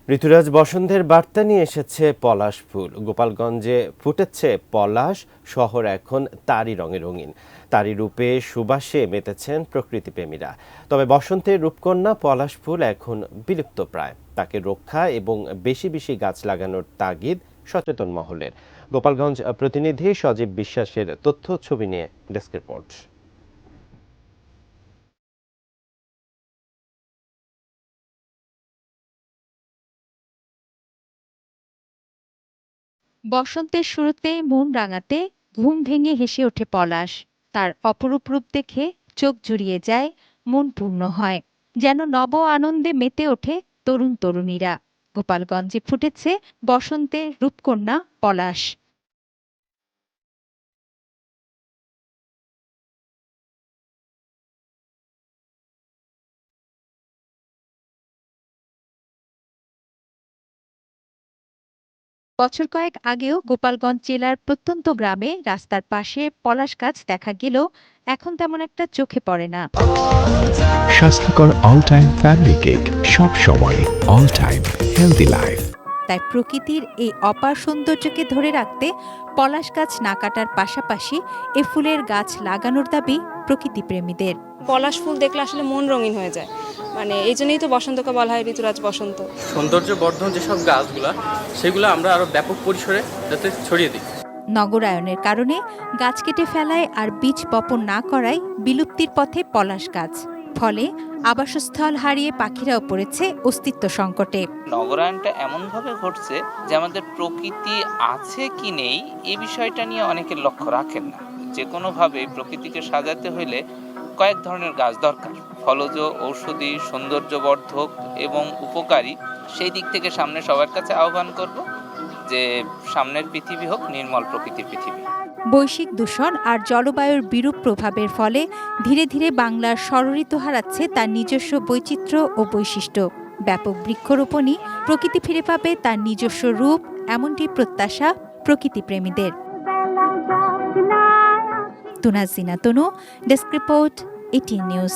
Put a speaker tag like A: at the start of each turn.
A: ঋতুরাজ বসন্তের বার্তা নিয়ে এসেছে পলাশ ফুল। গোপালগঞ্জে ফুটেছে পলাশ, শহর এখন তারই রঙে রঙিন। তারই রূপে সুবাসে মেতেছেন প্রকৃতিপ্রেমীরা। তবে বসন্তের রূপকন্যা পলাশ ফুল এখন বিলুপ্ত প্রায়। তাকে রক্ষা এবং বেশি বেশি গাছ লাগানোর তাগিদ সচেতন মহলের। গোপালগঞ্জ প্রতিনিধি সজীব বিশ্বাসের তথ্য ছবি নিয়ে ডেস্ক রিপোর্ট।
B: বসন্তের শুরুতেই মন রাঙাতে ঘুম ভেঙে হেসে ওঠে পলাশ। তার অপরূপ রূপ দেখে চোখ জুড়িয়ে যায়, মন পূর্ণ হয়। যেন নব আনন্দে মেতে ওঠে তরুণ তরুণীরা। গোপালগঞ্জে ফুটেছে বসন্তের রূপকন্যা পলাশ। বছর কয়েক আগেও গোপালগঞ্জ জেলার প্রত্যন্ত গ্রামে রাস্তার পাশে পলাশ গাছ দেখা গেলেও এখন তেমন একটা চোখে পড়ে না।
C: স্বাস্থ্যকর অল টাইম ফ্যামিলি কেক, সব সময় অল টাইম হেলদি লাইফ।
B: তাই প্রকৃতির এই অপার সৌন্দর্যকে ধরে রাখতে পলাশ গাছ না কাটার পাশাপাশি এ ফুলের গাছ লাগানোর দাবি প্রকৃতিপ্রেমীদের।
D: পলাশ ফুল দেখলে আসলে মন রঙিন হয়ে যায়, মানে এই জন্যই তো বসন্তকে বলা হয় ঋতুরাজ বসন্ত।
E: সৌন্দর্য বর্ধন যেসব গাছগুলা সেগুলো আমরা আরো ব্যাপক পরিসরে যাতে ছড়িয়ে দিই।
B: নগরায়নের কারণে গাছ কেটে ফেলায় আর বীজ বপন না করায় বিলুপ্তির পথে পলাশ গাছ। ফলে আবাসস্থল হারিয়ে পাখিরাও পড়েছে অস্তিত্ব সংকটে।
F: নগরায়নটা এমনভাবে ঘটছে যে আমাদের প্রকৃতি আছে কি নেই এই বিষয়টা নিয়ে অনেকে লক্ষ্য রাখেন না। যে কোনোভাবে প্রকৃতিকে সাজাতে হলে কয়েক ধরনের গাছ দরকার, ফলজ, ঔষধি, সৌন্দর্যবর্ধক এবং উপকারী। সেই দিক থেকে সামনে সবার কাছে আহ্বান করব যে সামনের পৃথিবী হোক নির্মল প্রকৃতির পৃথিবী।
B: বৈশ্বিক দূষণ আর জলবায়ুর বিরূপ প্রভাবের ফলে ধীরে ধীরে বাংলার ষড়ঋতু হারাচ্ছে তার নিজস্ব বৈচিত্র্য ও বৈশিষ্ট্য। ব্যাপক বৃক্ষরোপণই প্রকৃতি ফিরে পাবে তার নিজস্ব রূপ, এমনটি প্রত্যাশা প্রকৃতিপ্রেমীদের। তুনাজিনা তনু, ডেস্ক রিপোর্ট, এটিএন নিউজ।